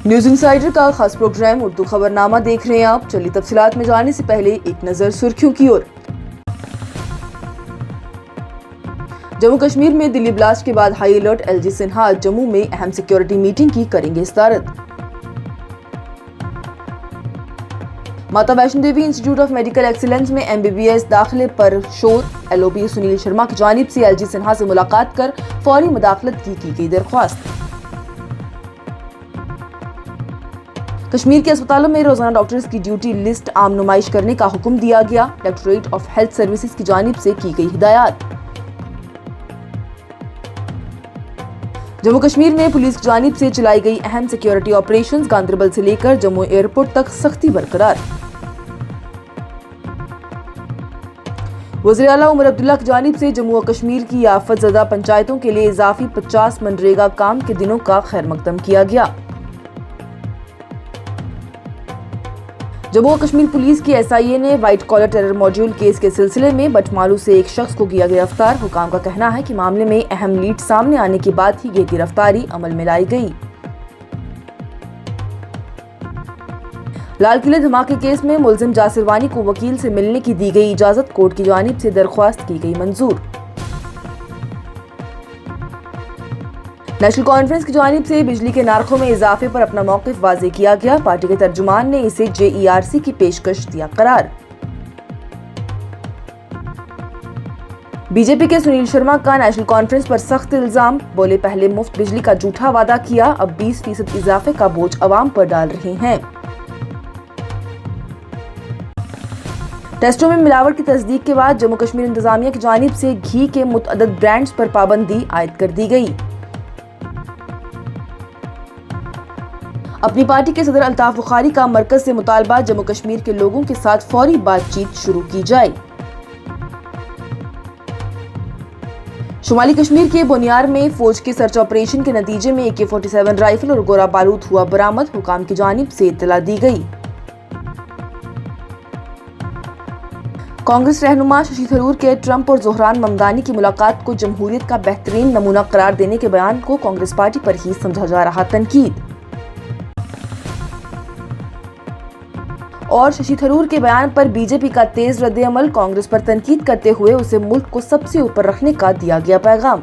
News insider کا خاص programme Urdu خبرنامہ دیکھ رہے ہیں آپ. چلیے تفصیلات میں جانے سے پہلے ایک نظر سرخیوں کی اور. جموں کشمیر میں دلی بلاسٹ کے بعد high alert. L G Sinha Jammu میں اہم سیکیورٹی میٹنگ کی کریں گے صدارت. Mata Vaishno Devi institute of medical excellence میں MBBS داخلے پر شور. LOP سنیل شرما کی جانب سے LG سنہا سے ملاقات کر فوری مداخلت کی گئی درخواست. کشمیر کے اسپتالوں میں روزانہ ڈاکٹرز کی ڈیوٹی لسٹ عام نمائش کرنے کا حکم دیا گیا. ڈائریکٹوریٹ آف ہیلتھ سروسز کی جانب سے کی گئی ہدایات. جموں کشمیر میں پولیس کی جانب سے چلائی گئی اہم سیکیورٹی آپریشنز. گاندربل سے لے کر جموں ایئرپورٹ تک سختی برقرار. وزیر اعلیٰ عمر عبداللہ کی جانب سے جموں و کشمیر کی آفت زدہ پنچایتوں کے لیے اضافی 50 منریگا کام کے دنوں کا خیر مقدم کیا گیا. جموں و کشمیر پولیس کی SIA نے white collar terror module case کے سلسلے میں بٹمالو سے ایک شخص کو کیا گرفتار. حکام کا کہنا ہے کہ معاملے میں اہم لیڈ سامنے آنے کے بعد ہی یہ گرفتاری عمل میں لائی گئی. لال قلعہ دھماکے کیس میں ملزم جاسر وانی کو وکیل سے ملنے کی دی گئی اجازت. کورٹ کی جانب سے درخواست کی گئی منظور. نیشنل کانفرنس کی جانب سے بجلی کے نرخوں میں اضافے پر اپنا موقف واضح کیا گیا. پارٹی کے ترجمان نے اسے JERC کی پیشکش دیا قرار. BJP کے سنیل شرما کا نیشنل کانفرنس پر سخت الزام. بولے پہلے مفت بجلی کا جھوٹا وعدہ کیا, اب 20% اضافے کا بوجھ عوام پر ڈال رہے ہیں. ٹیسٹوں میں ملاوٹ کی تصدیق کے بعد جموں کشمیر انتظامیہ کی جانب سے گھی کے متعدد برانڈز پر پابندی عائد کر دی گئی. اپنی پارٹی کے صدر الطاف بخاری کا مرکز سے مطالبہ, جموں کشمیر کے لوگوں کے ساتھ فوری بات چیت شروع کی جائے. شمالی کشمیر کے بونیار میں فوج کے سرچ آپریشن کے نتیجے میں AK-47 رائفل اور گولہ بارود ہوا برآمد. حکام کی جانب سے اطلاع دی گئی. کانگریس رہنما ششی تھرور کے ٹرمپ اور زہران ممدانی کی ملاقات کو جمہوریت کا بہترین نمونہ قرار دینے کے بیان کو کانگریس پارٹی پر ہی سمجھا جا رہا تنقید. اور ششی تھرور کے بیان پر BJP کا تیز رد عمل. کانگریس پر تنقید کرتے ہوئے اسے ملک کو سب سے اوپر رکھنے کا دیا گیا پیغام.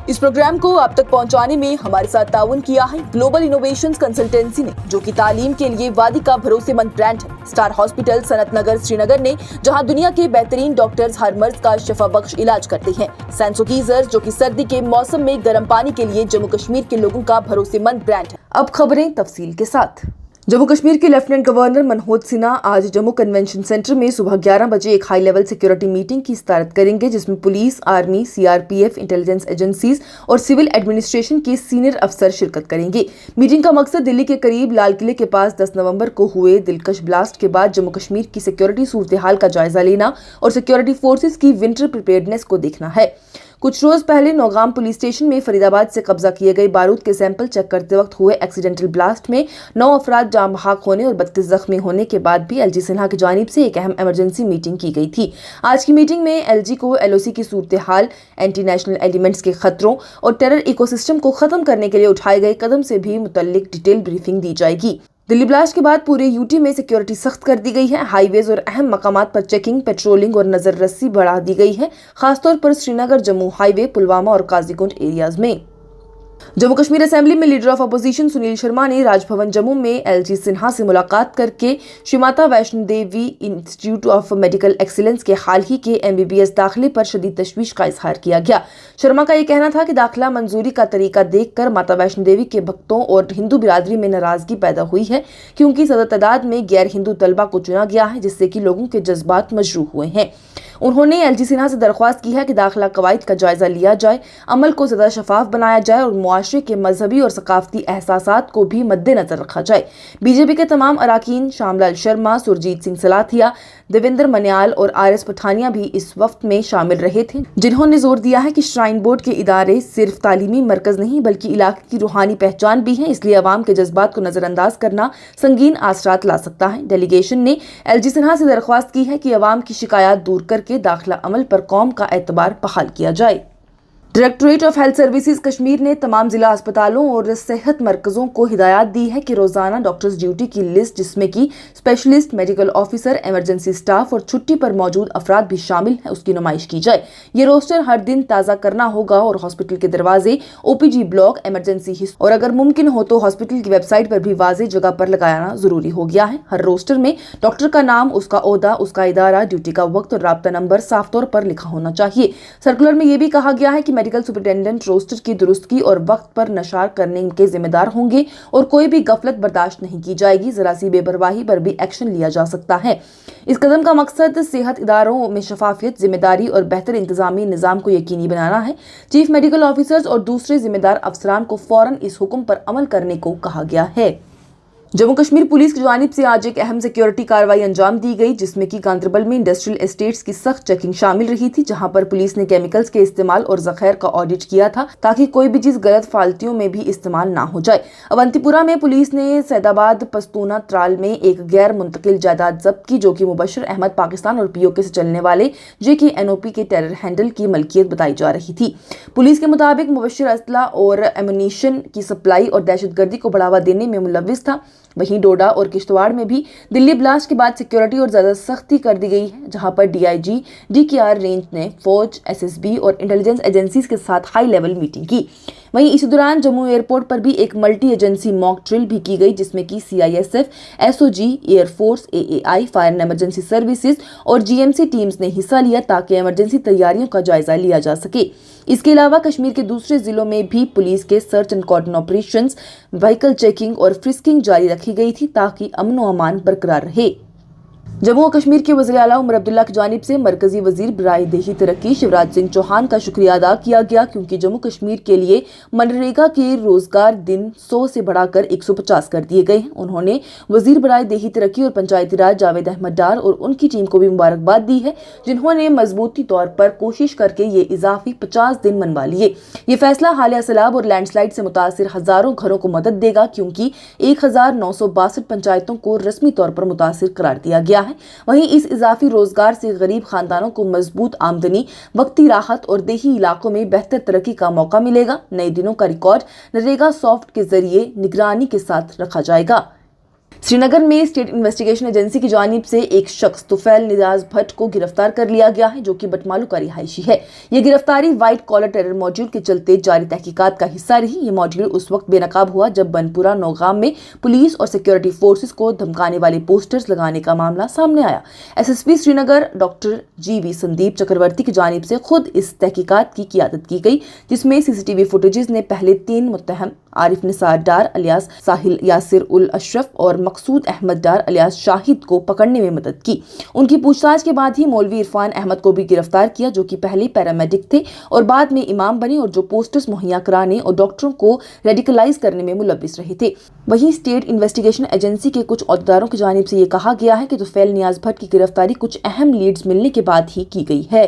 اس پروگرام کو آپ تک پہنچانے میں ہمارے ساتھ تعاون کیا ہے گلوبل انوویشنز کنسلٹنسی نے, جو کہ تعلیم کے لیے وادی کا بھروسے مند برانڈ ہے. اسٹار ہاسپٹل صنعت نگر سری نگر نے, جہاں دنیا کے بہترین ڈاکٹرز ہر مرض کا شفا بخش علاج کرتے ہیں. سینسو گیزر, جو کہ سردی کے موسم میں گرم پانی کے لیے جموں کشمیر کے لوگوں کا بھروسے مند برانڈ ہے. اب خبریں تفصیل کے ساتھ. جموں کشمیر کے لیفٹیننٹ گورنر منہوج سنہا آج جموں کنونشن سینٹر میں صبح 11 بجے ایک ہائی لیول سیکیورٹی میٹنگ کی صدارت کریں گے, جس میں police, army, CRPF, intelligence agencies اور سول ایڈمنسٹریشن کے سینئر افسر شرکت کریں گے. میٹنگ کا مقصد دلی کے قریب لال قلعے کے پاس 10 نومبر کو ہوئے دلکش بلاسٹ کے بعد جموں کشمیر کی سیکیورٹی صورتحال کا جائزہ لینا اور سیکیورٹی فورسز کی ونٹر پریپیئرڈنس کو دیکھنا ہے. کچھ روز پہلے نوگام پولیس اسٹیشن میں فرید آباد سے قبضہ کیے گئے بارود کے سیمپل چیک کرتے وقت ہوئے ایکسیڈنٹل بلاسٹ میں 9 افراد جاں بحق ہونے اور 32 زخمی ہونے کے بعد بھی LG سنہا کی جانب سے ایک اہم ایمرجنسی میٹنگ کی گئی تھی. آج کی میٹنگ میں LG کو LOC کی صورتحال, اینٹی نیشنل ایلیمنٹس کے خطروں اور ٹیرر ایکو سسٹم کو ختم کرنے کے لیے اٹھائے گئے قدم سے بھی متعلق ڈیٹیل بریفنگ دی جائے گی. دلی بلاسٹ کے بعد پورے UT میں سیکیورٹی سخت کر دی گئی ہے. ہائی ویز اور اہم مقامات پر چیکنگ, پیٹرولنگ اور نظر رسی بڑھا دی گئی ہے, خاص طور پر سری نگر جموں ہائی وے, پلوامہ اور قاضی گنڈ ایریاز میں. جموں کشمیر اسمبلی میں leader of opposition Sunil Sharma نے راج بھون جموں میں LG سنہا سے ملاقات کر کے Shri Mata Vaishno Devi institute of medical excellence کے حال ہی کے MBBS داخلے پر شدید تشویش کا اظہار کیا گیا. شرما کا یہ کہنا تھا کہ داخلہ منظوری کا طریقہ دیکھ کر ماتا ویشنو دیوی کے بھکتوں اور ہندو برادری میں ناراضگی پیدا ہوئی ہے, کیونکہ زیادہ تعداد میں غیر ہندو طلبہ کو چنا گیا ہے, جس سے کہ لوگوں کے جذبات مجروح ہوئے ہیں. انہوں نے LG سنہا سے درخواست کی ہے کہ داخلہ قواعد کا جائزہ لیا جائے, عمل کو زیادہ شفاف بنایا جائے اور معاشرے کے مذہبی اور ثقافتی احساسات کو بھی مد نظر رکھا جائے. BJP کے تمام اراکین شام لال شرما, سرجیت سنگھ سلاتھیا, دیویندر منیال اور RS پٹھانیہ بھی اس وفد میں شامل رہے تھے, جنہوں نے زور دیا ہے کہ شرائن بورڈ کے ادارے صرف تعلیمی مرکز نہیں بلکہ علاقے کی روحانی پہچان بھی ہیں, اس لیے عوام کے جذبات کو نظر انداز کرنا سنگین اثرات لا سکتا ہے. ڈیلیگیشن نے LG سنہا سے درخواست کی ہے کہ عوام کی شکایات دور کر کے داخلہ عمل پر قوم کا اعتبار بحال کیا جائے. Directorate of health services Kashmir ने तमाम जिला अस्पतालों और सेहत मरकजों को हिदायत दी है कि रोजाना डॉक्टर्स ड्यूटी की लिस्ट, जिसमें कि specialist, medical officer, emergency staff और छुट्टी पर मौजूद अफराद भी शामिल है, उसकी नुमाइश की जाए। ये रोस्टर हर दिन ताज़ा करना होगा और हॉस्पिटल के दरवाजे, ओपीजी ब्लॉक, इमरजेंसी हिस्सा और अगर मुमकिन हो तो हॉस्पिटल की वेबसाइट पर भी वाज़ेह जगह पर लगाना जरूरी हो गया है। हर रोस्टर में डॉक्टर का नाम, उसका ओहदा, उसका इदारा, ड्यूटी का वक्त और राब्ता नंबर साफ तौर पर लिखा होना चाहिए। सर्कुलर में यह भी कहा गया है कि मेडिकल सुपरिटेंडेंट रोस्टर की दुरुस्तगी और वक्त पर नशार करने के जिम्मेदार होंगे और कोई भी गफलत बर्दाश्त नहीं की जाएगी। जरा सी बेपरवाही पर भी एक्शन लिया जा सकता है। इस कदम का मकसद सेहत इदारों में शफाफियत, जिम्मेदारी और बेहतर इंतजामी निजाम को यकीनी बनाना है। चीफ मेडिकल ऑफिसर्स और दूसरे जिम्मेदार अफसरान को फौरन इस हुक्म पर अमल करने को कहा गया है। जम्मू कश्मीर पुलिस की जानिब से आज एक अहम सिक्योरिटी कार्रवाई अंजाम दी गई, जिसमें कि गांदरबल में इंडस्ट्रियल एस्टेट्स की सख्त चेकिंग शामिल रही थी, जहां पर पुलिस ने केमिकल्स के इस्तेमाल और जखैर का ऑडिट किया था ताकि कोई भी चीज गलत फालतियों में भी इस्तेमाल ना हो जाए। अवंतीपुरा में पुलिस ने सैदाबाद पस्तूना त्राल में एक गैर मुंतकिल जायदाद जब्त की, जो कि मुबशर अहमद पाकिस्तान और पीओके से चलने वाले JK-NOP के टेरर हैंडल की मलकियत बताई जा रही थी। पुलिस के मुताबिक मुबशर असला और एमुनीशन की सप्लाई और दहशतगर्दी को बढ़ावा देने में मुलविस था। वहीं डोडा और किश्तवाड़ में भी दिल्ली ब्लास्ट के बाद सिक्योरिटी और ज्यादा सख्ती कर दी गई है, जहां पर DIG DKR रेंज ने फौज, SSB और इंटेलिजेंस एजेंसीज के साथ हाई लेवल मीटिंग की। वहीं इसी दौरान जम्मू एयरपोर्ट पर भी एक मल्टी एजेंसी मॉक ड्रिल भी की गई, जिसमें कि CISF, SOG, air force, AAI, fire and emergency services और GMC टीम्स ने हिस्सा लिया ताकि इमरजेंसी तैयारियों का जायजा लिया जा सके। इसके अलावा कश्मीर के दूसरे जिलों में भी पुलिस के search and cordon operations, vehicle checking और फ्रिस्किंग जारी रखी गई थी ताकि अमन व अमान बरकरार रहे। जम्मू और कश्मीर के वज़ीर आला उमर अब्दुल्ला की जानिब से मरकजी वजीर बराए देही तरक्की शिवराज सिंह चौहान का शुक्रिया अदा किया गया, क्योंकि जम्मू कश्मीर के लिए मनरेगा के रोजगार दिन 100 से बढ़ाकर 150 कर दिए गए हैं। उन्होंने वजीर बराए देही तरक्की और पंचायती राज जावेद अहमद डार और उनकी टीम को भी मुबारकबाद दी है, जिन्होंने मजबूती तौर पर कोशिश करके ये इजाफी 50 दिन मनवा लिए। ये फैसला हालिया सैलाब और लैंडस्लाइड से मुतासिर हजारों घरों को मदद देगा, क्योंकि 1962 पंचायतों को रस्मी तौर पर मुतासिर करार दिया गया है। वहीं इस इजाफी रोजगार से गरीब खानदानों को मजबूत आमदनी, वक्ती राहत और देही इलाकों में बेहतर तरक्की का मौका मिलेगा। नए दिनों का रिकॉर्ड नरेगा सॉफ्ट के जरिए निगरानी के साथ रखा जाएगा। श्रीनगर में स्टेट इन्वेस्टिगेशन एजेंसी की जानिब से एक शख्स तुफैल नियाज भट्ट को गिरफ्तार कर लिया गया है, जो कि बटमालू का रिहायशी है। ये गिरफ्तारी व्हाइट कॉलर टेरर मॉड्यूल के चलते जारी तहकीकात का हिस्सा रही। ये मॉड्यूल उस वक्त बेनकाब हुआ जब बनपुरा नौगाम में पुलिस और सिक्योरिटी फोर्सेस को धमकाने वाले पोस्टर्स लगाने का मामला सामने आया। SSP Srinagar doctor GV Sandeep Chakravarthy की जानिब से खुद इस तहकीकात की क़ियादत की गई, जिसमें CCTV फुटेजेस ने पहले 3 मुत्तहम आरिफ निसार डार अलियास साहिल यासिर उल अशरफ और मकसूद अहमद डार अलियास शाहिद को पकड़ने में मदद की। उनकी पूछताछ के बाद ही मौलवी इरफान अहमद को भी गिरफ्तार किया, जो कि पहले पैरामेडिक थे और बाद में इमाम बने और जो पोस्टर्स मुहैया कराने और डॉक्टरों को रेडिकलाइज करने में मुलविस रहे थे। वहीं स्टेट इन्वेस्टिगेशन एजेंसी के कुछ अहदेदारों की जानिब से ये कहा गया है कि तुफैल नियाज भट्ट की गिरफ्तारी कुछ अहम लीड्स मिलने के बाद ही की गई है।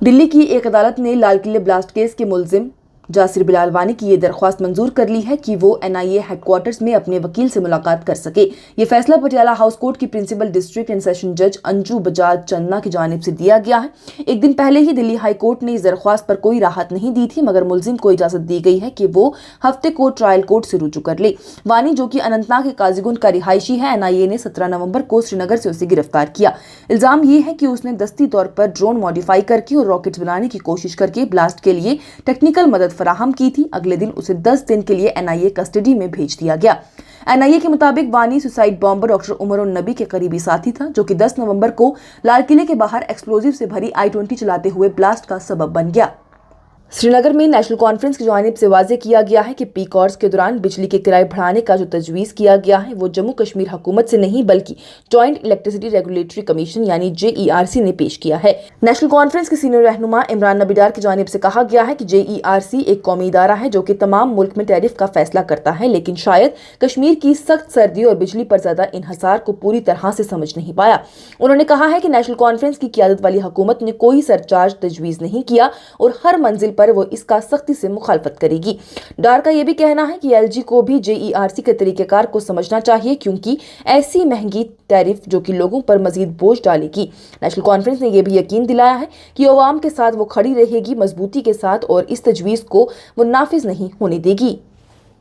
दिल्ली की एक अदालत ने लाल किले ब्लास्ट केस के मुलजिम जासिर बिलाल वानी की ये दरख्वास्त मंजूर कर ली है कि वो NIA हेडक्वार्टर्स में अपने वकील से मुलाकात कर सके। ये फैसला पटियाला हाउस कोर्ट की प्रिंसिपल डिस्ट्रिक्ट एंड सेशन जज अंजू बजाज चन्ना की जानिब से दिया गया है। एक दिन पहले ही दिल्ली हाई कोर्ट ने इस दरख्वास्त पर कोई राहत नहीं दी थी, मगर मुलजिम को इजाजत दी गई है कि वो हफ्ते को ट्रायल कोर्ट से रुजू कर ले। वानी, जो कि अनंतनाग के काजीगुंड का रिहायशी है, NIA ने 17 नवंबर को श्रीनगर से उसे गिरफ्तार किया। इल्जाम ये है कि उसने दस्ती तौर पर ड्रोन मॉडिफाई करके और रॉकेट्स बनाने की कोशिश करके ब्लास्ट के लिए टेक्निकल मदद फराहम की थी। अगले दिन उसे 10 दिन के लिए NIA कस्टडी में भेज दिया गया। NIA के मुताबिक वानी सुसाइड बॉम्बर डॉक्टर उमर नबी के करीबी साथी था, जो कि 10 नवंबर को लाल किले के बाहर एक्सप्लोजिव से भरी I-20 चलाते हुए ब्लास्ट का सबब बन गया। श्रीनगर में नेशनल कॉन्फ्रेंस की जानिब से वाज़ेह किया गया है कि पीक आवर्स के दौरान बिजली के किराए बढ़ाने का जो तजवीज़ किया गया है वो जम्मू कश्मीर हुकूमत से नहीं बल्कि जॉइंट इलेक्ट्रिसिटी रेगुलेटरी कमीशन यानी JERC ने पेश किया है। नेशनल कॉन्फ्रेंस के सीनियर रहनुमा इमरान नबी डार की जानिब से कहा गया है कि JERC एक कौमी इदारा है जो कि तमाम मुल्क में टैरिफ का फैसला करता है, लेकिन शायद कश्मीर की सख्त सर्दी और बिजली पर ज्यादा इन्हसार को पूरी तरह से समझ नहीं पाया। उन्होंने कहा है कि नेशनल कॉन्फ्रेंस की क़ियादत वाली हुकूमत ने कोई सरचार्ज तजवीज़ नहीं किया और हर मंजिल पर वो इसका सख्ती से मुखालफत करेगी। डार का ये भी कहना है कि LG को भी JERC के तरीकेकार को समझना चाहिए, क्योंकि ऐसी महंगी टैरिफ जो कि लोगों पर मजीद बोझ डालेगी। नेशनल कॉन्फ्रेंस ने यह भी यकीन दिलाया है कि अवाम के साथ वो खड़ी रहेगी मजबूती के साथ और इस तजवीज़ को वो नाफिज नहीं होने देगी।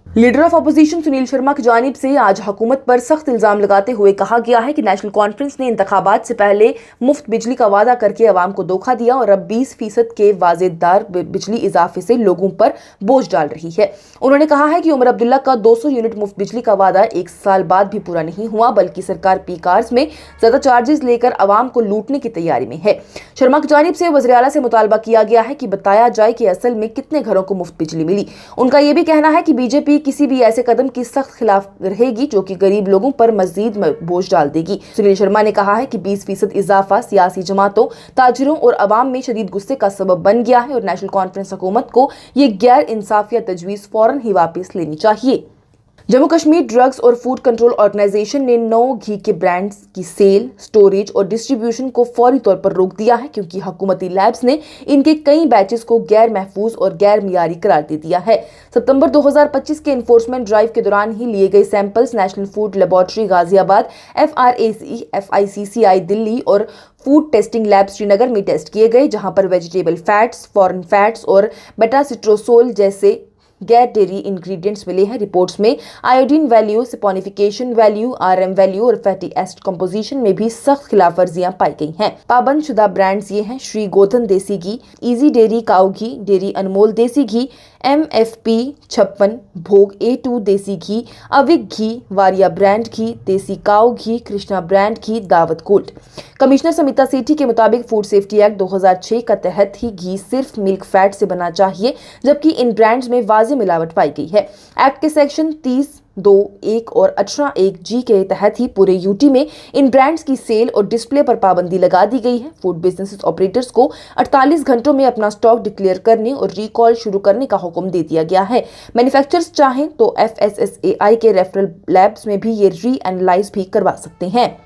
Leader of opposition Sunil Sharma की जानिब से आज हुकूमत पर सख्त इल्जाम लगाते हुए कहा गया है कि नेशनल कॉन्फ्रेंस ने इंतखाबात से पहले मुफ्त बिजली का वादा करके अवाम को धोखा दिया और अब 20% के वाजेदार बिजली इजाफे से लोगों पर बोझ डाल रही है। उन्होंने कहा है कि उमर अब्दुल्ला का 200 यूनिट मुफ्त बिजली का वादा 1 साल बाद भी पूरा नहीं हुआ, बल्कि सरकार पी कार्स में ज्यादा चार्जेस लेकर अवाम को लूटने की तैयारी में है। शर्मा की जानिब से वज़ीर आला से मुतालबा किया गया है कि बताया जाए कि असल में कितने घरों को मुफ्त बिजली मिली। उनका यह भी कहना है कि बीजेपी किसी भी ऐसे कदम की सख्त खिलाफ रहेगी जो कि गरीब लोगों पर मजीद बोझ डाल देगी। सुनील शर्मा ने कहा है कि 20% इजाफा सियासी जमातों, ताजिरों और अवाम में शदीद गुस्से का सबब बन गया है और नेशनल कॉन्फ्रेंस हुकूमत को ये गैर इंसाफिया तजवीज़ फौरन ही वापस लेनी चाहिए। जम्मू कश्मीर ड्रग्स और फूड कंट्रोल ऑर्गेनाइजेशन ने 9 घी के ब्रांड्स की सेल, स्टोरेज और डिस्ट्रीब्यूशन को फौरी तौर पर रोक दिया है, क्योंकि हुकूमती लैब्स ने इनके कई बैचेस को गैर महफूज और गैर मियारी करार दे दिया है। सितंबर 2025 के इन्फोर्समेंट ड्राइव के दौरान ही लिए गए samples national food laboratory Ghaziabad, FRAC, FICCI Delhi और फूड टेस्टिंग लैब श्रीनगर में टेस्ट किए गए, जहां पर वेजिटेबल फैट्स, फॉरेन फैट्स और बेटासिट्रोसोल जैसे गैर डेयरी इंग्रेडिएंट्स मिले हैं। रिपोर्ट्स में iodine value, saponification value, RM value और फैटी एसिड कंपोजिशन में भी सख्त खिलाफ वर्जियां पाई गई हैं। पाबंद शुदा ब्रांड्स ये हैं: श्री गोधन देसी घी, इजी डेयरी काऊ घी, डेयरी अनमोल देसी घी, MFP 56, भोग A2 देसी घी, अविक घी, वारिया ब्रांड घी, देसी काऊ घी, कृष्णा ब्रांड घी, दावत गोल्ड। कमिश्नर समिता सेठी के मुताबिक फूड सेफ्टी एक्ट 2006 का तहत ही घी सिर्फ मिल्क फैट से बना चाहिए, जबकि इन ब्रांड्स में वाज़ेह मिलावट पाई गई है। एक्ट के सेक्शन 30(2)(1) और 18(1)(G के तहत ही पूरे यूटी में इन ब्रांड्स की सेल और डिस्प्ले पर पाबंदी लगा दी गई है। फूड बिजनेस ऑपरेटर्स को 48 घंटों में अपना स्टॉक डिक्लेयर करने और रिकॉल शुरू करने का हुक्म दे दिया गया है। मैन्युफैक्चरर्स चाहें तो FSSAI के रेफरल लैब्स में भी ये री-एनालाइज भी करवा सकते हैं।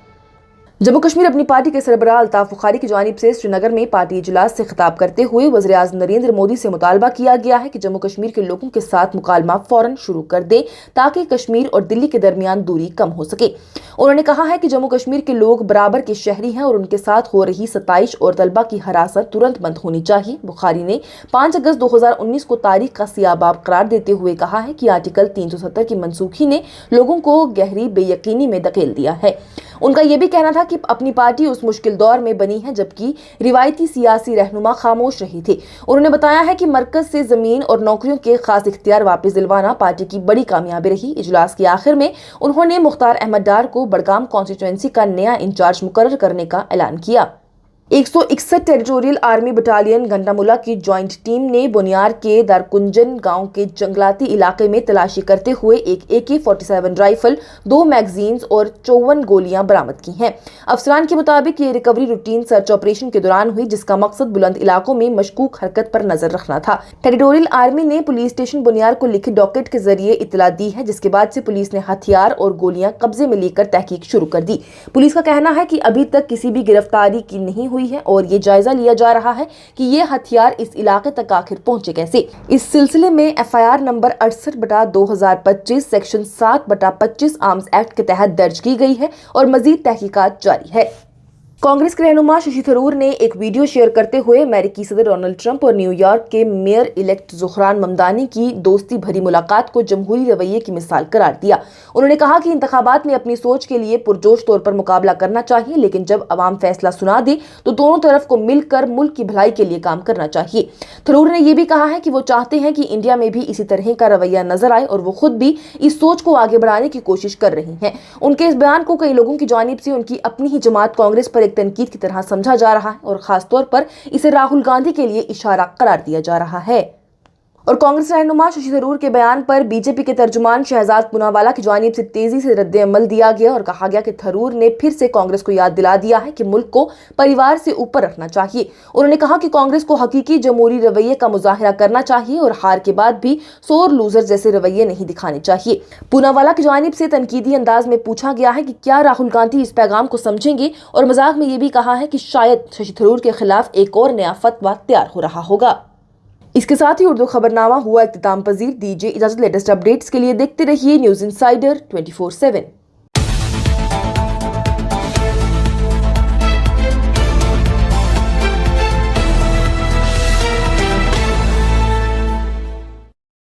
जम्मू कश्मीर अपनी पार्टी के सरबराह अल्ताफ बुखारी की जानिब से श्रीनगर में पार्टी इजलास से खिताब करते हुए वज़ीर आज़म नरेंद्र मोदी से मुतालबा किया गया है कि जम्मू कश्मीर के लोगों के साथ मुकालमा फौरन शुरू कर दें, ताकि कश्मीर और दिल्ली के दरमियान दूरी कम हो सके। उन्होंने कहा है कि जम्मू कश्मीर के लोग बराबर के शहरी हैं और उनके साथ हो रही सताइश और तलबा की हरासत तुरंत बंद होनी चाहिए। बुखारी ने 5 अगस्त 2019 को तारीख का सियाबाब करार देते हुए कहा है कि आर्टिकल 370 की मनसूखी ने लोगों को गहरी बेयकीनी में धकेल दिया है। उनका यह भी कहना था कि अपनी पार्टी उस मुश्किल दौर में बनी है जबकि रिवायती सियासी रहनुमा खामोश रहे थे। उन्होंने बताया है कि मरकज से जमीन और नौकरियों के खास इख्तियार वापस दिलवाना पार्टी की बड़ी कामयाबी रही। इजलास के आखिर में उन्होंने मुख्तार अहमद डार को बडगाम कॉन्स्टिट्यूएंसी का नया इंचार्ज मुकर्रर करने का ऐलान किया। 161 टेरिटोरियल आर्मी बटालियन गंडामुला की ज्वाइंट टीम ने बुनियार के दारकुंजन गांव के जंगलाती इलाके में तलाशी करते हुए एक AK-47 राइफल, 2 मैगजीन्स और 54 गोलियां बरामद की हैं। अफसरान के मुताबिक ये रिकवरी रूटीन सर्च ऑपरेशन के दौरान हुई, जिसका मकसद बुलंद इलाकों में मशकूक हरकत पर नजर रखना था। टेरिटोरियल आर्मी ने पुलिस स्टेशन बुनियार को लिखित डॉकेट के जरिए इतला दी है, जिसके बाद से पुलिस ने हथियार और गोलियां कब्जे में लेकर तहकीक शुरू कर दी। पुलिस का कहना है कि अभी तक किसी भी गिरफ्तारी की नहीं हुई है और ये जायजा लिया जा रहा है कि ये हथियार इस इलाके तक आखिर पहुंचे कैसे। इस सिलसिले में FIR number 68/2025 section 7/25 arms act के तहत दर्ज की गई है और मजीद तहकीकात जारी है। कांग्रेस के रहनुमा शशि थरूर ने एक वीडियो शेयर करते हुए अमेरिकी सदर डोनाल्ड ट्रंप और न्यूयॉर्क के मेयर इलेक्ट ज़ुहरान ममदानी की दोस्ती भरी मुलाकात को जमहूरी रवैये की मिसाल करार दिया। उन्होंने कहा कि इंतखाबात में अपनी सोच के लिए पुरजोश तौर पर मुकाबला करना चाहिए, लेकिन जब अवाम फैसला सुना दे तो दोनों तरफ को मिलकर मुल्क की भलाई के लिए काम करना चाहिए। थरूर ने यह भी कहा है कि वो चाहते हैं कि इंडिया में भी इसी तरह का रवैया नजर आए और वो खुद भी इस सोच को आगे बढ़ाने की कोशिश कर रही हैं। उनके इस बयान को कई लोगों की जानिब से उनकी अपनी ही जमात कांग्रेस पर तनकीद की तरह समझा जा रहा है और खास तौर पर इसे राहुल गांधी के लिए इशारा करार दिया जा रहा है। और कांग्रेस रहनुमा शशि थरूर के बयान पर बीजेपी के तर्जुमान शहजाद पूनावाला की जानिब से तेजी से रद्द अमल दिया गया और कहा गया कि थरूर ने फिर से कांग्रेस को याद दिला दिया है कि मुल्क को परिवार से ऊपर रखना चाहिए। उन्होंने कहा कि कांग्रेस को हकीकी जमहूरी रवैये का मुजाहरा करना चाहिए और हार के बाद भी सोर लूजर जैसे रवैये नहीं दिखाने चाहिए। पूनावाला की जानिब से तनकीदी अंदाज में पूछा गया है कि क्या राहुल गांधी इस पैगाम को समझेंगे और मजाक में ये भी कहा है कि शायद शशि थरूर के खिलाफ एक और नया फतवा तैयार हो रहा होगा। اس کے ساتھ ہی اردو خبرنامہ ہوا اختتام پذیر. دیجیے اجازت. لیٹسٹ اپڈیٹس کے لیے دیکھتے رہیے نیوز انسائیڈر 24/7.